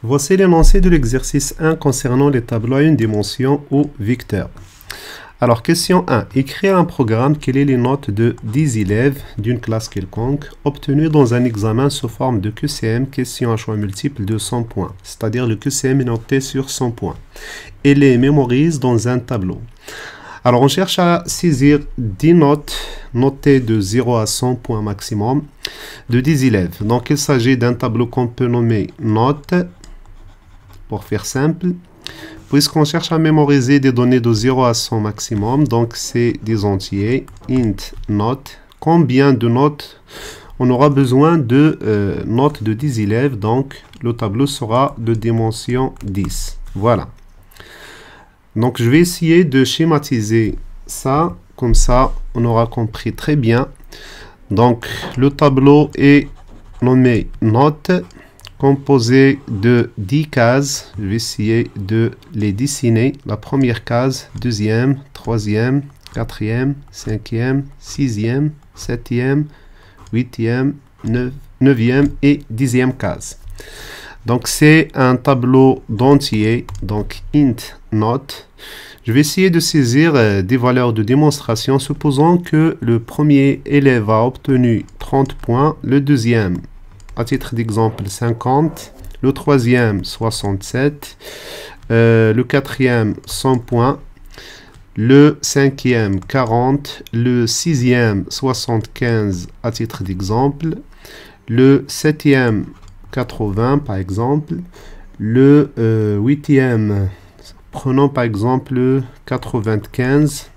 Voici l'énoncé de l'exercice 1 concernant les tableaux à une dimension ou vecteurs. Alors, question 1. Écrire un programme, quelles sont les notes de 10 élèves d'une classe quelconque obtenues dans un examen sous forme de QCM, question à choix multiple de 100 points. C'est-à-dire le QCM est noté sur 100 points. Et les mémorise dans un tableau. Alors, on cherche à saisir 10 notes notées de 0 à 100 points maximum de 10 élèves. Donc, il s'agit d'un tableau qu'on peut nommer notes, pour faire simple. Puisqu'on cherche à mémoriser des données de 0 à 100 maximum, donc c'est des entiers, int note. Combien de notes? On aura besoin de notes de 10 élèves, donc le tableau sera de dimension 10. Voilà. Donc je vais essayer de schématiser ça, comme ça on aura compris très bien. Donc le tableau est nommé note, composé de 10 cases. Je vais essayer de les dessiner. La première case, deuxième, troisième, quatrième, cinquième, sixième, septième, huitième, neuvième et dixième case. Donc c'est un tableau d'entiers, donc int note. Je vais essayer de saisir des valeurs de démonstration, supposons que le premier élève a obtenu 30 points, le deuxième, à titre d'exemple, 50, le troisième, 67, le quatrième, 100 points, le cinquième, 40, le sixième, 75, à titre d'exemple, le septième, 80, par exemple, le huitième, prenons par exemple le 95,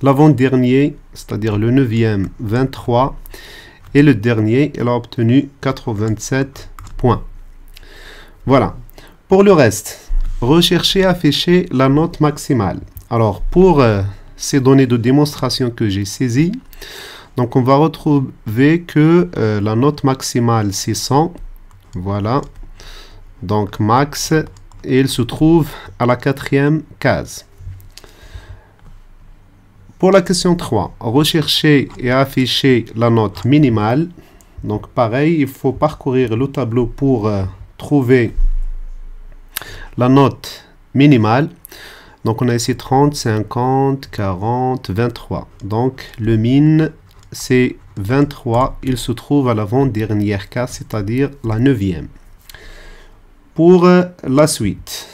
l'avant-dernier, c'est-à-dire le neuvième, 23, et le dernier, il a obtenu 87 points. Voilà. Pour le reste, rechercher, afficher la note maximale. Alors, pour ces données de démonstration que j'ai saisies, donc on va retrouver que la note maximale, c'est 100. Voilà. Donc, max, et il se trouve à la quatrième case. Pour la question 3, rechercher et afficher la note minimale. Donc pareil, il faut parcourir le tableau pour trouver la note minimale. Donc on a ici 30, 50, 40, 23. Donc le min, c'est 23. Il se trouve à l'avant-dernière case, c'est-à-dire la 9e. Pour la suite,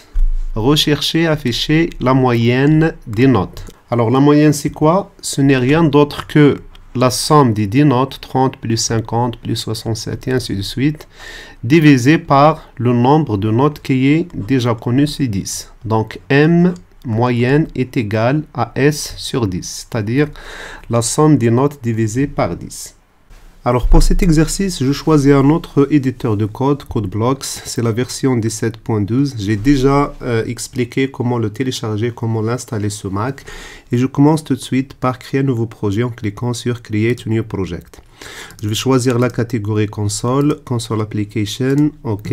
rechercher, afficher la moyenne des notes. Alors, la moyenne, c'est quoi? Ce n'est rien d'autre que la somme des 10 notes, 30 plus 50 plus 67 et ainsi de suite, divisé par le nombre de notes qui est déjà connu, c'est 10. Donc, M moyenne est égale à S sur 10, c'est-à-dire la somme des notes divisée par 10. Alors, pour cet exercice, je choisis un autre éditeur de code, CodeBlocks. C'est la version 17.12. J'ai déjà expliqué comment le télécharger, comment l'installer sur Mac. Et je commence tout de suite par créer un nouveau projet en cliquant sur Create a New Project. Je vais choisir la catégorie console, console application, OK.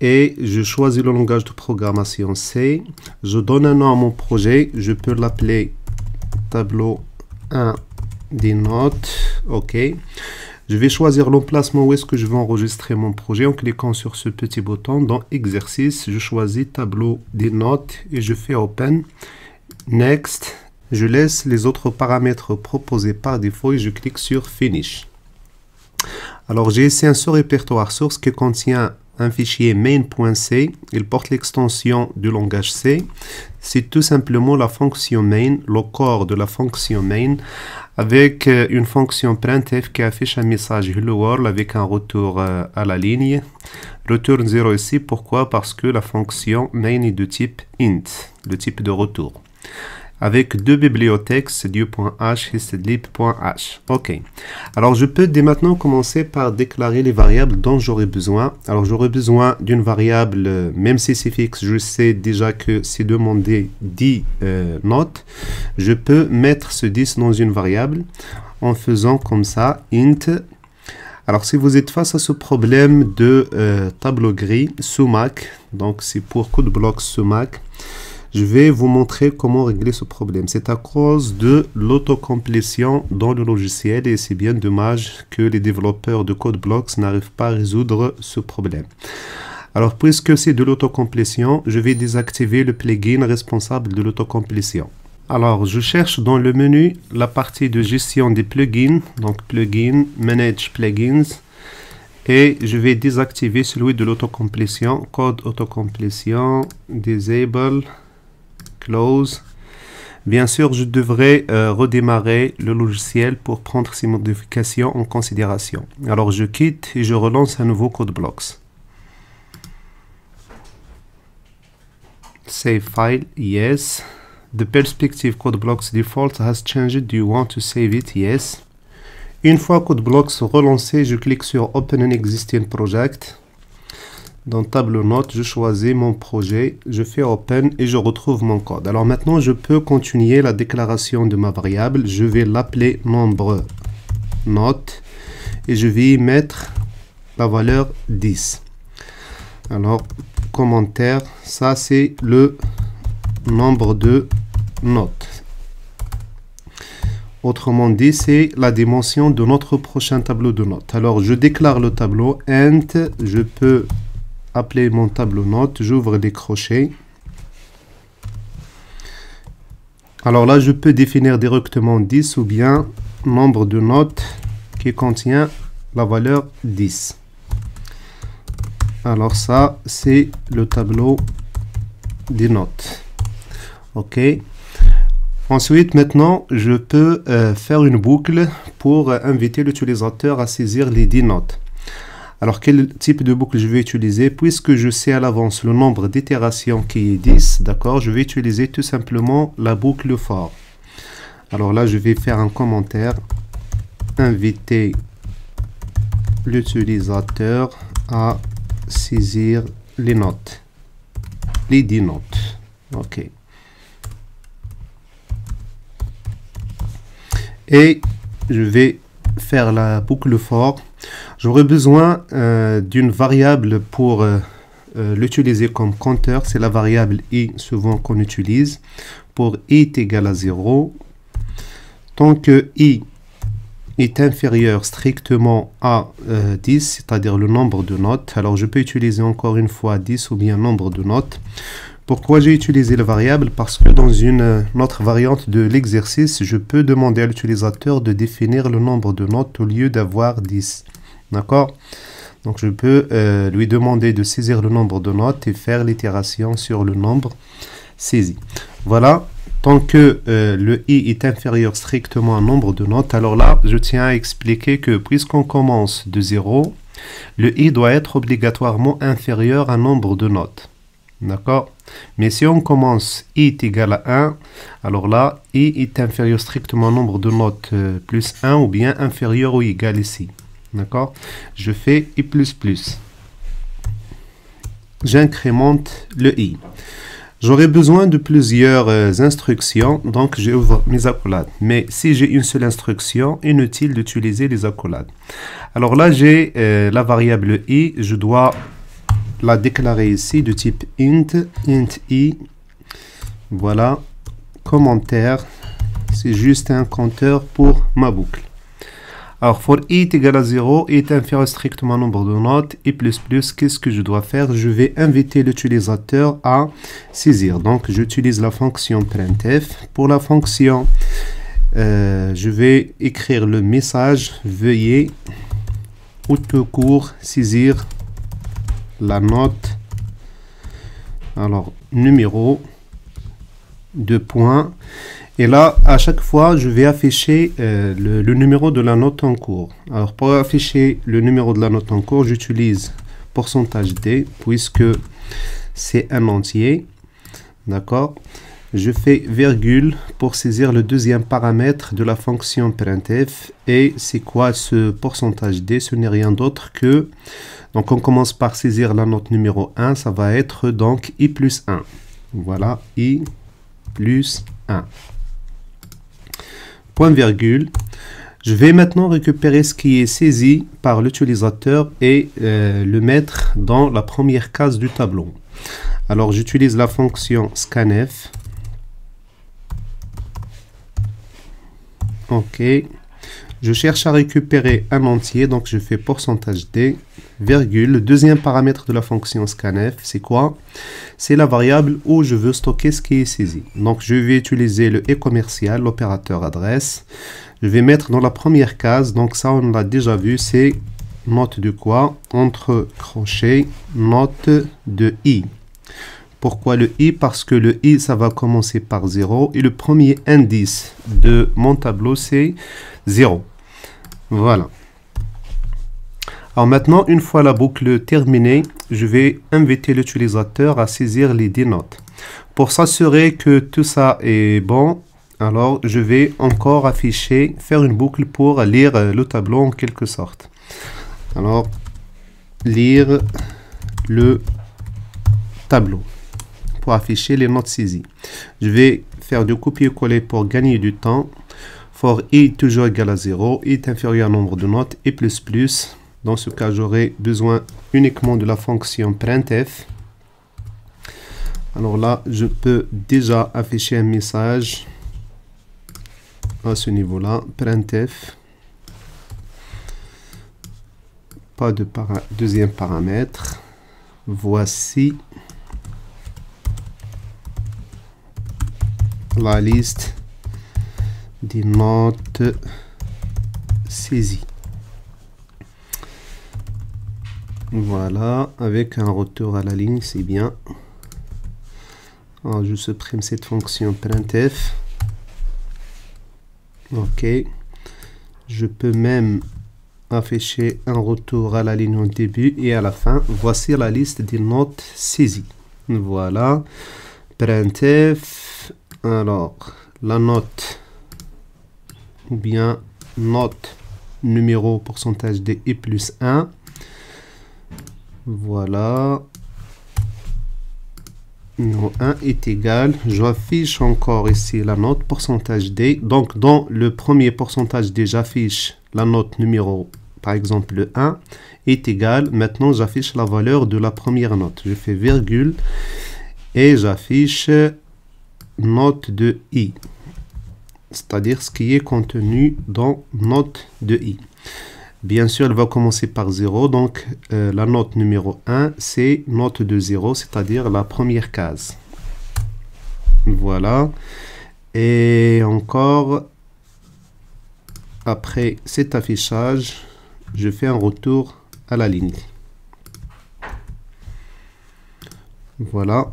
Et je choisis le langage de programmation C. Je donne un nom à mon projet. Je peux l'appeler tableau 1. Des notes, ok. Je vais choisir l'emplacement où est-ce que je vais enregistrer mon projet en cliquant sur ce petit bouton. Dans exercice, je choisis tableau des notes et je fais open. Next, je laisse les autres paramètres proposés par défaut et je clique sur finish. Alors j'ai ici un sous-répertoire source qui contient un fichier main.c. Il porte l'extension du langage C. C'est tout simplement la fonction main, le corps de la fonction main, avec une fonction printf qui affiche un message hello world avec un retour à la ligne. Return 0 ici, pourquoi? Parce que la fonction main est de type int, le type de retour. Avec deux bibliothèques, studio.h et setlib.h. Ok. Alors, je peux dès maintenant commencer par déclarer les variables dont j'aurai besoin. Alors, j'aurai besoin d'une variable, même si c'est fixe, je sais déjà que c'est demandé 10 notes. Je peux mettre ce 10 dans une variable en faisant comme ça, int. Alors, si vous êtes face à ce problème de tableau gris sous Mac, donc c'est pour CodeBlocks sous Mac, je vais vous montrer comment régler ce problème. C'est à cause de l'autocomplétion dans le logiciel et c'est bien dommage que les développeurs de CodeBlocks n'arrivent pas à résoudre ce problème. Alors, puisque c'est de l'autocomplétion, je vais désactiver le plugin responsable de l'autocomplétion. Alors, je cherche dans le menu la partie de gestion des plugins, donc plugin, manage plugins, et je vais désactiver celui de l'autocomplétion, code autocomplétion, disable, close. Bien sûr, je devrais redémarrer le logiciel pour prendre ces modifications en considération. Alors, je quitte et je relance un nouveau CodeBlocks. Save file, yes. The perspective CodeBlocks default has changed. Do you want to save it? Yes. Une fois CodeBlocks relancé, je clique sur Open an existing project. Dans tableau notes, je choisis mon projet, je fais Open et je retrouve mon code. Alors maintenant, je peux continuer la déclaration de ma variable. Je vais l'appeler nombre note et je vais y mettre la valeur 10. Alors, commentaire, ça c'est le nombre de notes. Autrement dit, c'est la dimension de notre prochain tableau de notes. Alors, je déclare le tableau int, je peux appeler mon tableau notes, j'ouvre des crochets. Alors là, je peux définir directement 10 ou bien nombre de notes qui contient la valeur 10. Alors ça, c'est le tableau des notes. OK. Ensuite, maintenant, je peux faire une boucle pour inviter l'utilisateur à saisir les 10 notes. Alors, quel type de boucle je vais utiliser? Puisque je sais à l'avance le nombre d'itérations qui est 10, d'accord, je vais utiliser tout simplement la boucle for. Alors là, je vais faire un commentaire. Inviter l'utilisateur à saisir les notes. Les 10 notes. OK. Et je vais faire la boucle for. J'aurai besoin d'une variable pour l'utiliser comme compteur. C'est la variable i souvent qu'on utilise. Pour i est égal à 0. Tant que i est inférieur strictement à 10, c'est-à-dire le nombre de notes. Alors je peux utiliser encore une fois 10 ou bien nombre de notes. Pourquoi j'ai utilisé la variable? Parce que dans une autre variante de l'exercice, je peux demander à l'utilisateur de définir le nombre de notes au lieu d'avoir 10. D'accord? Donc je peux lui demander de saisir le nombre de notes et faire l'itération sur le nombre saisi. Voilà. Tant que le i est inférieur strictement à un nombre de notes, alors là, je tiens à expliquer que puisqu'on commence de 0, le i doit être obligatoirement inférieur à un nombre de notes. D'accord? Mais si on commence i est égal à 1, alors là, i est inférieur strictement au nombre de notes plus 1 ou bien inférieur ou égal ici. D'accord? Je fais i++. J'incrémente le i. J'aurai besoin de plusieurs instructions, donc j'ouvre mes accolades. Mais si j'ai une seule instruction, inutile d'utiliser les accolades. Alors là, j'ai la variable i, je dois la déclarer ici de type int i. Voilà, commentaire, c'est juste un compteur pour ma boucle. Alors, for i est égal à 0, i est inférieur strictement au nombre de notes, i++, qu'est-ce que je dois faire? Je vais inviter l'utilisateur à saisir. Donc, j'utilise la fonction printf. Pour la fonction, je vais écrire le message, veuillez ou tout court saisir la note, alors numéro, 2 points. Et là, à chaque fois, je vais afficher le numéro de la note en cours. Alors, pour afficher le numéro de la note en cours, j'utilise %d, puisque c'est un entier. D'accord? Je fais virgule pour saisir le deuxième paramètre de la fonction printf. Et c'est quoi ce %d? Ce n'est rien d'autre que... Donc, on commence par saisir la note numéro 1. Ça va être donc i+1. Voilà, i+1. Point virgule. Je vais maintenant récupérer ce qui est saisi par l'utilisateur et le mettre dans la première case du tableau. Alors j'utilise la fonction scanf. OK. Je cherche à récupérer un entier, donc je fais %d. virgule. Le deuxième paramètre de la fonction scanf, c'est quoi? C'est la variable où je veux stocker ce qui est saisi. Donc, je vais utiliser le et commercial, l'opérateur adresse. Je vais mettre dans la première case, donc ça, on l'a déjà vu, c'est note de quoi? Entre crochets, note de i. Pourquoi le i? Parce que le i, ça va commencer par 0. Et le premier indice de mon tableau, c'est 0. Voilà. Alors maintenant, une fois la boucle terminée, je vais inviter l'utilisateur à saisir les 10 notes. Pour s'assurer que tout ça est bon, alors je vais encore afficher, faire une boucle pour lire le tableau en quelque sorte. Alors, lire le tableau pour afficher les notes saisies. Je vais faire du copier-coller pour gagner du temps. For i toujours égal à 0, i est inférieur au nombre de notes, et plus plus. Dans ce cas, j'aurai besoin uniquement de la fonction printf. Alors là, je peux déjà afficher un message à ce niveau-là, printf. Pas de deuxième paramètre. Voici la liste des notes saisies. Voilà, avec un retour à la ligne, c'est bien. Alors, je supprime cette fonction printf. Ok. Je peux même afficher un retour à la ligne au début et à la fin. Voici la liste des notes saisies. Voilà. Printf. Alors, la note ou bien note numéro pourcentage d et plus 1. Voilà. Numéro 1 est égal. J'affiche encore ici la note pourcentage d. Donc, dans le premier pourcentage d, j'affiche la note numéro, par exemple le 1, est égal. Maintenant, j'affiche la valeur de la première note. Je fais virgule et j'affiche note de i. C'est-à-dire ce qui est contenu dans note de i. Bien sûr, elle va commencer par 0. Donc, la note numéro 1, c'est note de 0, c'est-à-dire la première case. Voilà. Et encore, après cet affichage, je fais un retour à la ligne. Voilà.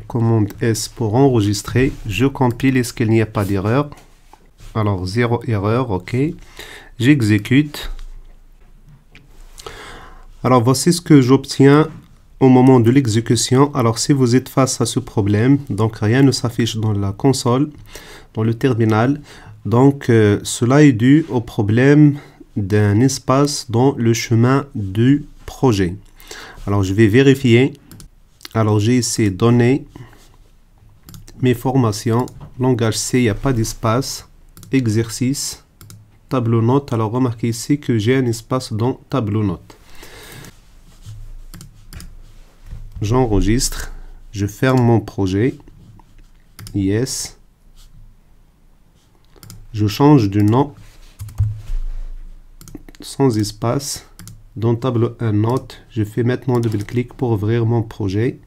Commande S pour enregistrer. Je compile, est-ce qu'il n'y a pas d'erreur? Alors, 0 erreur, ok. J'exécute. Alors, voici ce que j'obtiens au moment de l'exécution. Alors, si vous êtes face à ce problème, donc rien ne s'affiche dans la console, dans le terminal. Donc, cela est dû au problème d'un espace dans le chemin du projet. Alors, je vais vérifier. Alors, j'ai ici données, mes formations, langage C, il n'y a pas d'espace, exercice, tableau note. Alors, remarquez ici que j'ai un espace dans tableau note. J'enregistre, je ferme mon projet, yes, je change de nom, sans espace, dans tableau 1 note, je fais maintenant double-clic pour ouvrir mon projet.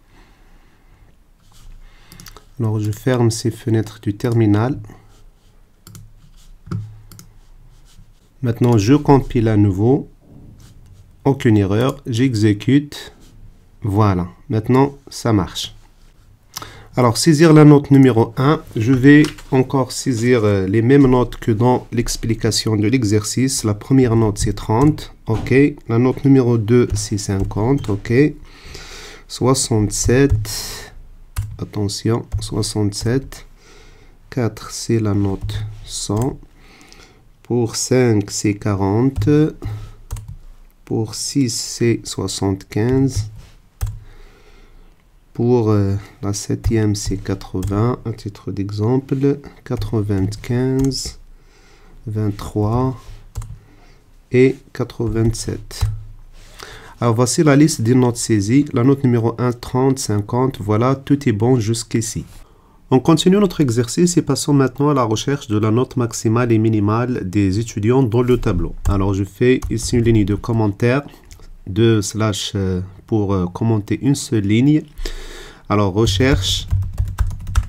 Alors je ferme ces fenêtres du terminal. Maintenant je compile à nouveau, aucune erreur, j'exécute. Voilà, maintenant ça marche. Alors, saisir la note numéro 1, je vais encore saisir les mêmes notes que dans l'explication de l'exercice. La première note, c'est 30, ok. La note numéro 2, c'est 50, ok. 67, attention, 67. 4, c'est la note 100. Pour 5, c'est 40. Pour 6, c'est 75. Pour la 7e, c'est 80, à titre d'exemple, 95, 23 et 87. Alors, voici la liste des notes saisies. La note numéro 1, 30, 50, voilà, tout est bon jusqu'ici. On continue notre exercice et passons maintenant à la recherche de la note maximale et minimale des étudiants dans le tableau. Alors, je fais ici une ligne de commentaires. 2 slash pour commenter une seule ligne. Alors, recherche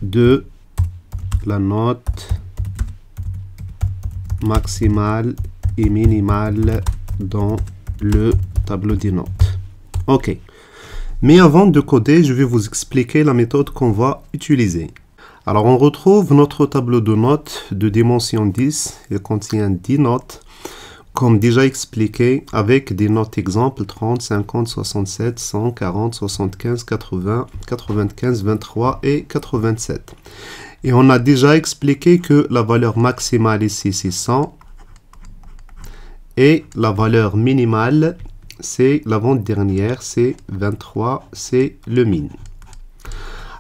de la note maximale et minimale dans le tableau des notes. OK. Mais avant de coder, je vais vous expliquer la méthode qu'on va utiliser. Alors, on retrouve notre tableau de notes de dimension 10. Il contient 10 notes, comme déjà expliqué, avec des notes exemples 30, 50, 67, 100, 40, 75, 80, 95, 23 et 87. Et on a déjà expliqué que la valeur maximale ici, c'est 100. Et la valeur minimale, c'est l'avant-dernière, c'est 23, c'est le min.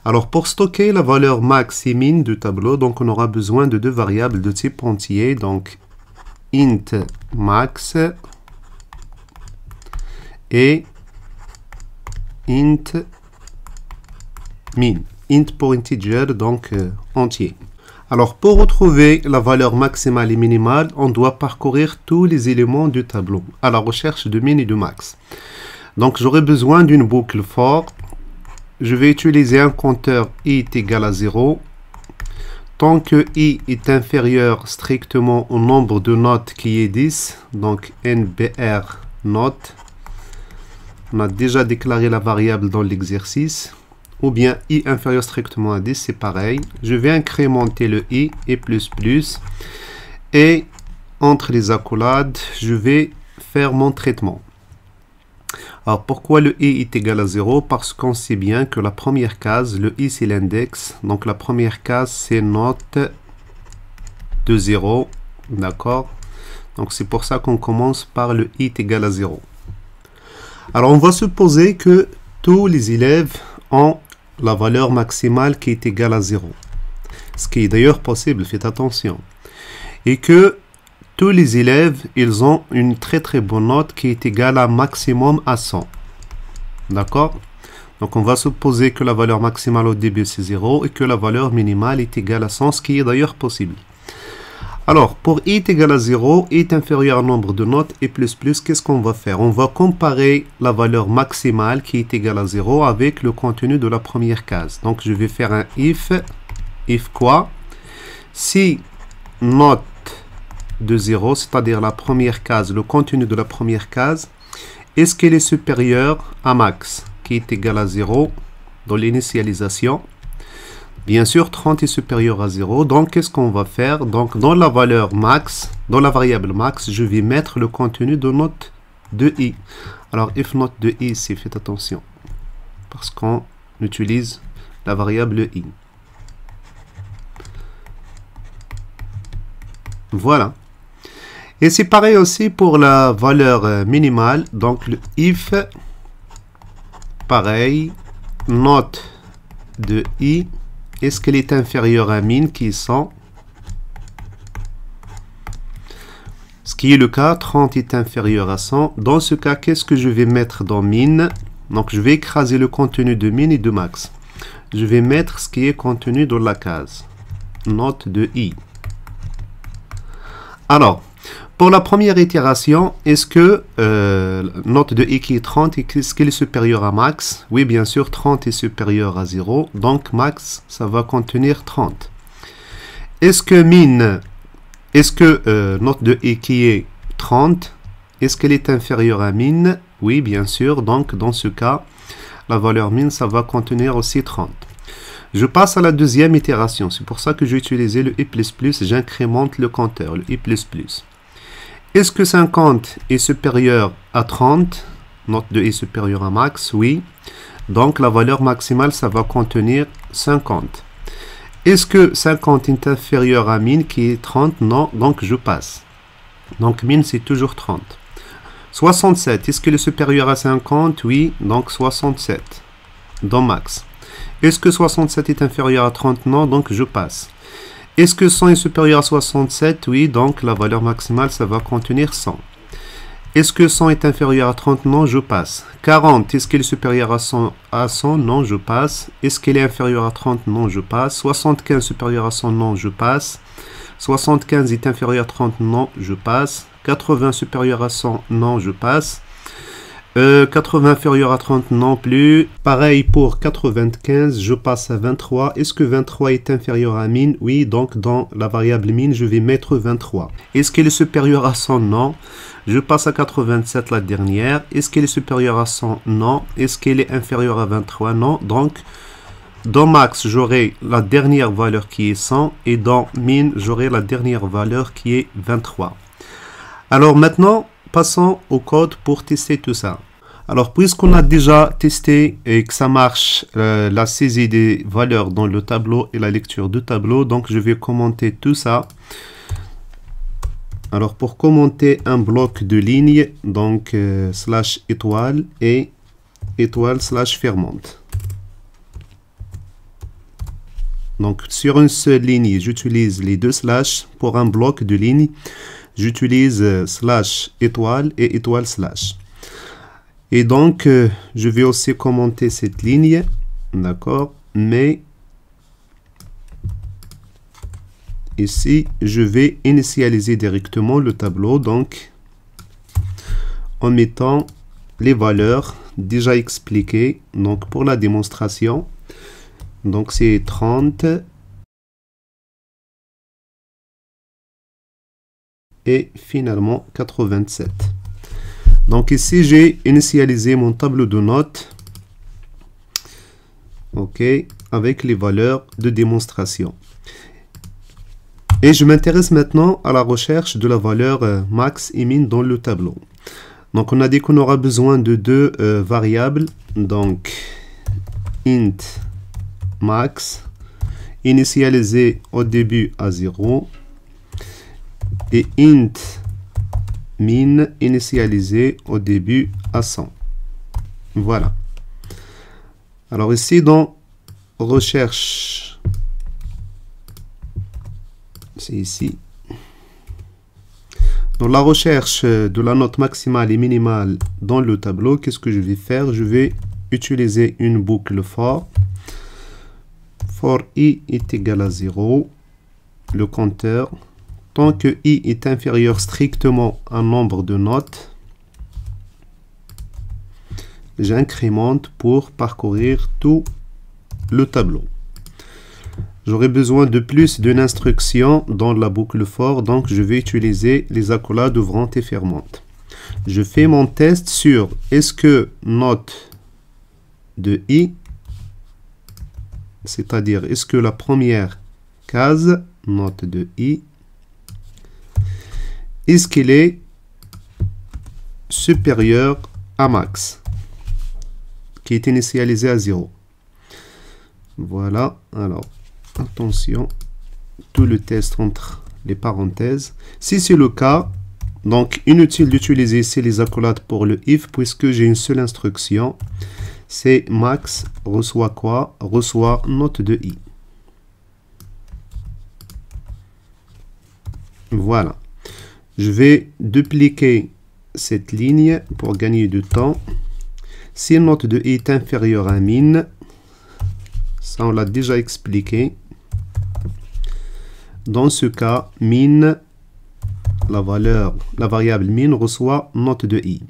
Alors, pour stocker la valeur max et min du tableau, donc on aura besoin de deux variables de type entier, donc int max et int min. Int pour integer, donc entier. Alors, pour retrouver la valeur maximale et minimale, on doit parcourir tous les éléments du tableau à la recherche de min et de max. Donc, j'aurai besoin d'une boucle for. Je vais utiliser un compteur i est égal à 0. Tant que i est inférieur strictement au nombre de notes qui est 10, donc nbr note, on a déjà déclaré la variable dans l'exercice, ou bien i inférieur strictement à 10, c'est pareil. Je vais incrémenter le i et plus, et entre les accolades, je vais faire mon traitement. Alors, pourquoi le i est égal à 0? Parce qu'on sait bien que la première case, le i c'est l'index, donc la première case c'est note de 0, d'accord? Donc c'est pour ça qu'on commence par le i est égal à 0. Alors on va supposer que tous les élèves ont la valeur maximale qui est égale à 0. Ce qui est d'ailleurs possible, faites attention. Et que tous les élèves, ils ont une très bonne note qui est égale à maximum à 100. D'accord? Donc on va supposer que la valeur maximale au début c'est 0 et que la valeur minimale est égale à 100, ce qui est d'ailleurs possible. Alors, pour i est égal à 0, i est inférieur au nombre de notes et plus, qu'est-ce qu'on va faire? On va comparer la valeur maximale qui est égale à 0 avec le contenu de la première case. Donc, je vais faire un if quoi? Si note de 0, c'est-à-dire la première case, le contenu de la première case, est-ce qu'elle est supérieure à max, qui est égal à 0 dans l'initialisation? Bien sûr, 30 est supérieur à 0. Donc, qu'est-ce qu'on va faire? Donc, dans la valeur max, dans la variable max, je vais mettre le contenu de note de i. Alors, if note de i ici, faites attention, parce qu'on utilise la variable i. Voilà. Et c'est pareil aussi pour la valeur minimale. Donc, le if, pareil, note de i. Est-ce qu'elle est inférieure à min qui est 100? Ce qui est le cas, 30 est inférieur à 100. Dans ce cas, qu'est-ce que je vais mettre dans min? Donc, je vais écraser le contenu de min et de max. Je vais mettre ce qui est contenu dans la case. Note de i. Alors, pour la première itération, est-ce que note de i qui est 30, est-ce qu'elle est supérieure à max? Oui, bien sûr, 30 est supérieur à 0. Donc, max, ça va contenir 30. Est-ce que min, note de i qui est 30, est-ce qu'elle est inférieure à min? Oui, bien sûr. Donc, dans ce cas, la valeur min, ça va contenir aussi 30. Je passe à la deuxième itération. C'est pour ça que j'ai utilisé le i++. J'incrémente le compteur, le i++. Est-ce que 50 est supérieur à 30? Note de i supérieure à max, oui. Donc, la valeur maximale, ça va contenir 50. Est-ce que 50 est inférieur à min qui est 30? Non, donc je passe. Donc, min, c'est toujours 30. 67, est-ce qu'il est supérieur à 50? Oui, donc 67. Dans max. Est-ce que 67 est inférieur à 30? Non, donc je passe. Est-ce que 100 est supérieur à 67? Oui, donc la valeur maximale, ça va contenir 100. Est-ce que 100 est inférieur à 30? Non, je passe. 40, est-ce qu'il est supérieur à 100? Non, je passe. Est-ce qu'il est inférieur à 30? Non, je passe. 75 supérieur à 100? Non, je passe. 75 est inférieur à 30? Non, je passe. 80 supérieur à 100? Non, je passe. 80 inférieur à 30 non plus. Pareil pour 95, je passe à 23. Est-ce que 23 est inférieur à 1000? Oui, donc dans la variable min, je vais mettre 23. Est-ce qu'elle est supérieure à 100? Non. Je passe à 87, la dernière. Est-ce qu'elle est supérieure à 100? Non. Est-ce qu'elle est inférieure à 23? Non. Donc, dans max, j'aurai la dernière valeur qui est 100 et dans min, j'aurai la dernière valeur qui est 23. Alors maintenant, passons au code pour tester tout ça. Alors, puisqu'on a déjà testé et que ça marche, la saisie des valeurs dans le tableau et la lecture du tableau, donc je vais commenter tout ça. Alors, pour commenter un bloc de ligne, donc slash étoile et étoile slash fermante. Donc, sur une seule ligne, j'utilise les deux slash. Pour un bloc de ligne, j'utilise slash étoile et étoile slash. Et donc, je vais aussi commenter cette ligne, d'accord, mais ici, je vais initialiser directement le tableau, donc, en mettant les valeurs déjà expliquées, donc pour la démonstration, donc c'est 30 et finalement 87. Donc ici, j'ai initialisé mon tableau de notes, ok, avec les valeurs de démonstration. Et je m'intéresse maintenant à la recherche de la valeur max et min dans le tableau. Donc on a dit qu'on aura besoin de deux variables, donc int max, initialisé au début à 0, et int min initialisé au début à 100. Voilà. Alors ici dans recherche, c'est ici. Dans la recherche de la note maximale et minimale dans le tableau, qu'est-ce que je vais faire? Je vais utiliser une boucle for. For i est égal à 0, le compteur. Tant que i est inférieur strictement à un nombre de notes, j'incrémente pour parcourir tout le tableau. J'aurai besoin de plus d'une instruction dans la boucle for, donc je vais utiliser les accolades ouvrantes et fermantes. Je fais mon test sur est-ce que note de i, c'est-à-dire est-ce que la première case, note de i, est-ce qu'il est supérieur à max, qui est initialisé à 0. Voilà, alors, attention, tout le test entre les parenthèses. Si c'est le cas, donc inutile d'utiliser ici les accolades pour le if, puisque j'ai une seule instruction, c'est max reçoit quoi? Reçoit note de i. Voilà. Je vais dupliquer cette ligne pour gagner du temps. Si note de i est inférieure à min, ça on l'a déjà expliqué. Dans ce cas, min, la variable min reçoit note de i.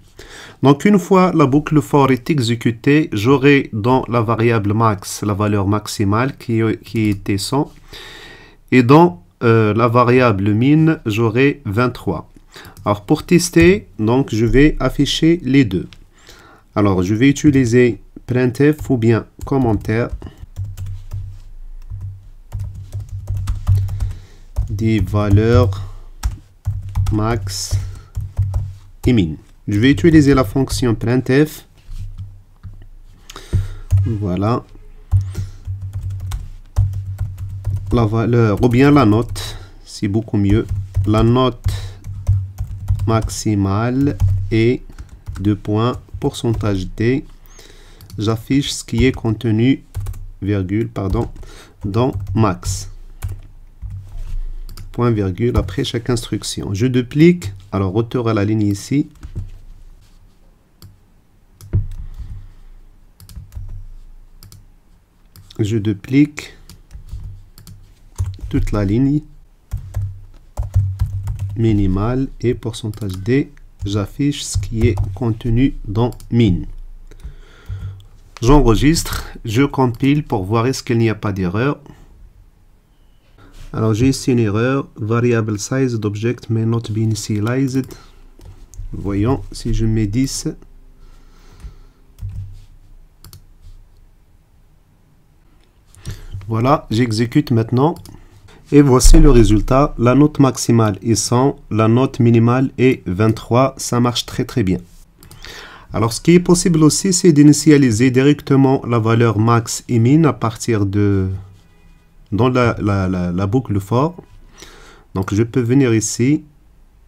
Donc une fois la boucle for est exécutée, j'aurai dans la variable max la valeur maximale qui était 100. Et dans la variable min, j'aurai 23. Alors pour tester, donc je vais afficher les deux. Alors je vais utiliser printf ou bien commentaire des valeurs max et min. Je vais utiliser la fonction printf. Voilà. La valeur, ou bien la note, c'est beaucoup mieux. La note maximale est 2 points, pourcentage d. J'affiche ce qui est contenu, virgule, pardon, dans max. Point virgule après chaque instruction. Je duplique, alors retour à la ligne ici. Je duplique toute la ligne minimale et pourcentage d j'affiche ce qui est contenu dans min. J'enregistre, je compile pour voir est-ce qu'il n'y a pas d'erreur. Alors j'ai ici une erreur, variable size d'object may not be initialized. Voyons, si je mets 10, voilà, j'exécute maintenant. Et voici le résultat. La note maximale est 100, la note minimale est 23. Ça marche très bien. Alors ce qui est possible aussi, c'est d'initialiser directement la valeur max et min à partir de dans la boucle for. Donc je peux venir ici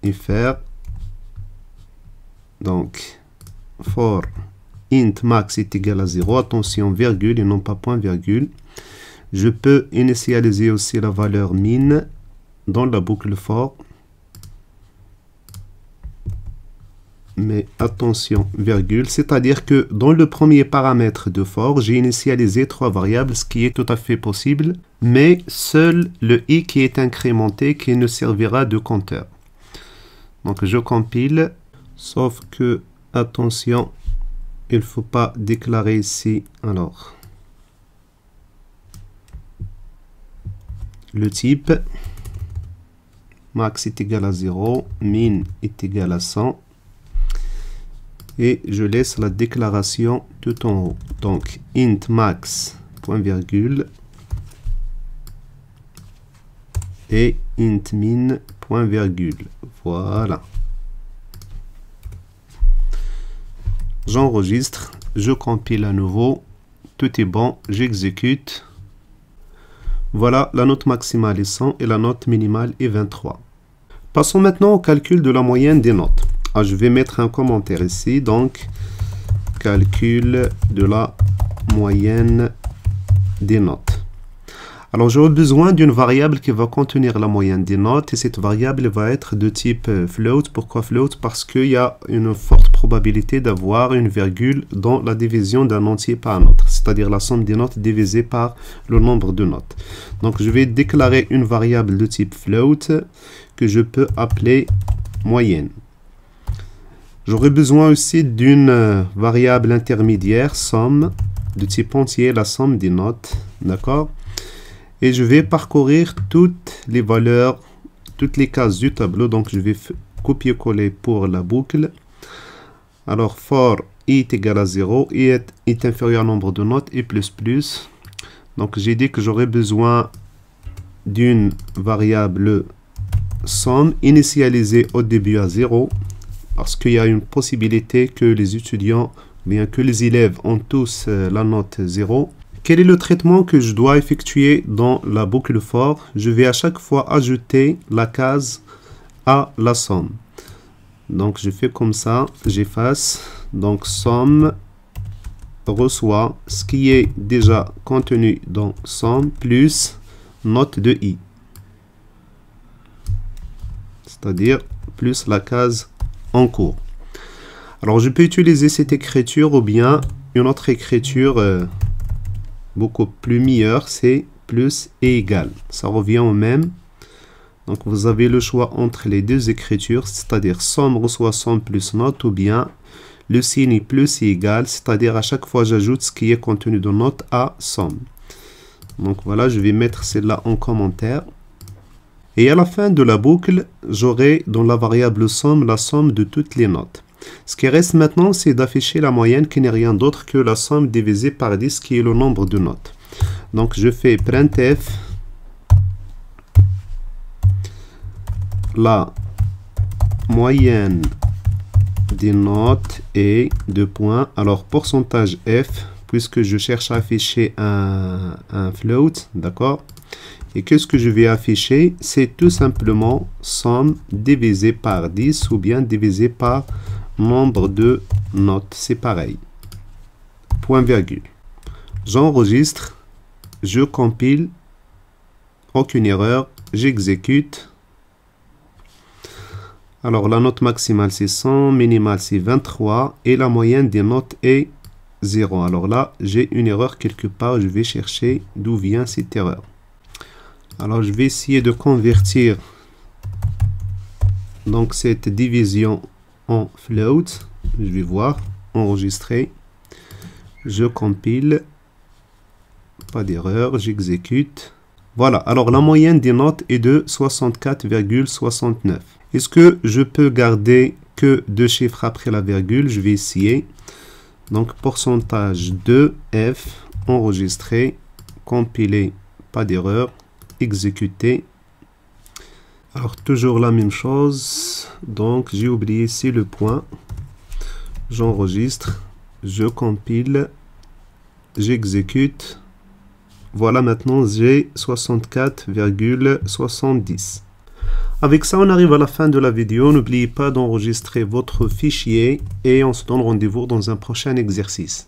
et faire donc for int max est égal à 0. Attention, virgule et non pas point virgule. Je peux initialiser aussi la valeur min dans la boucle for. Mais attention, virgule, c'est-à-dire que dans le premier paramètre de for, j'ai initialisé 3 variables, ce qui est tout à fait possible, mais seul le i qui est incrémenté qui ne servira de compteur. Donc je compile, sauf que, attention, il ne faut pas déclarer ici, alors, le type, max est égal à 0, min est égal à 100, et je laisse la déclaration tout en haut. Donc int max point virgule et int min point virgule. Voilà. J'enregistre, je compile à nouveau, tout est bon, j'exécute. Voilà, la note maximale est 100 et la note minimale est 23. Passons maintenant au calcul de la moyenne des notes. Je vais mettre un commentaire ici, donc calcul de la moyenne des notes. Alors j'aurai besoin d'une variable qui va contenir la moyenne des notes et cette variable va être de type float. Pourquoi float? Parce qu'il y a une forte probabilité d'avoir une virgule dans la division d'un entier par un autre, c'est-à-dire la somme des notes divisée par le nombre de notes. Donc je vais déclarer une variable de type float que je peux appeler moyenne. J'aurai besoin aussi d'une variable intermédiaire, somme, de type entier, la somme des notes, d'accord? Et je vais parcourir toutes les valeurs, toutes les cases du tableau, donc je vais copier-coller pour la boucle. Alors, for i est égal à 0, i est inférieur au nombre de notes, et plus plus. Donc, j'ai dit que j'aurais besoin d'une variable somme initialisée au début à 0. Parce qu'il y a une possibilité que les étudiants, bien que les élèves ont tous la note 0. Quel est le traitement que je dois effectuer dans la boucle for? Je vais à chaque fois ajouter la case à la somme. Donc je fais comme ça, j'efface. Donc somme reçoit ce qui est déjà contenu dans somme plus note de i. C'est-à-dire plus la case en cours. Alors je peux utiliser cette écriture ou bien une autre écriture beaucoup plus meilleure, c'est plus et égal. Ça revient au même. Donc vous avez le choix entre les deux écritures, c'est-à-dire somme reçoit somme plus note, ou bien le signe est plus et égal, c'est-à-dire à chaque fois j'ajoute ce qui est contenu de note à somme. Donc voilà, je vais mettre celle-là en commentaire. Et à la fin de la boucle, j'aurai dans la variable somme la somme de toutes les notes. Ce qui reste maintenant, c'est d'afficher la moyenne qui n'est rien d'autre que la somme divisée par 10 qui est le nombre de notes. Donc je fais printf la moyenne des notes est 2 points. Alors pourcentage f, puisque je cherche à afficher un float, d'accord? Et qu'est-ce que je vais afficher? C'est tout simplement somme divisé par 10 ou bien divisé par nombre de notes. C'est pareil. Point virgule. J'enregistre. Je compile. Aucune erreur. J'exécute. Alors la note maximale c'est 100, minimale c'est 23 et la moyenne des notes est 0. Alors là, j'ai une erreur quelque part. Je vais chercher d'où vient cette erreur. Alors je vais essayer de convertir donc cette division en float. Je vais voir, enregistrer. Je compile. Pas d'erreur, j'exécute. Voilà, alors la moyenne des notes est de 64,69. Est-ce que je peux garder que 2 chiffres après la virgule? Je vais essayer. Donc, pourcentage de F, enregistrer, compiler, pas d'erreur, exécuter. Alors, toujours la même chose. Donc, j'ai oublié ici le point. J'enregistre, je compile, j'exécute. Voilà, maintenant j'ai 64,70. Avec ça, on arrive à la fin de la vidéo. N'oubliez pas d'enregistrer votre fichier et on se donne rendez-vous dans un prochain exercice.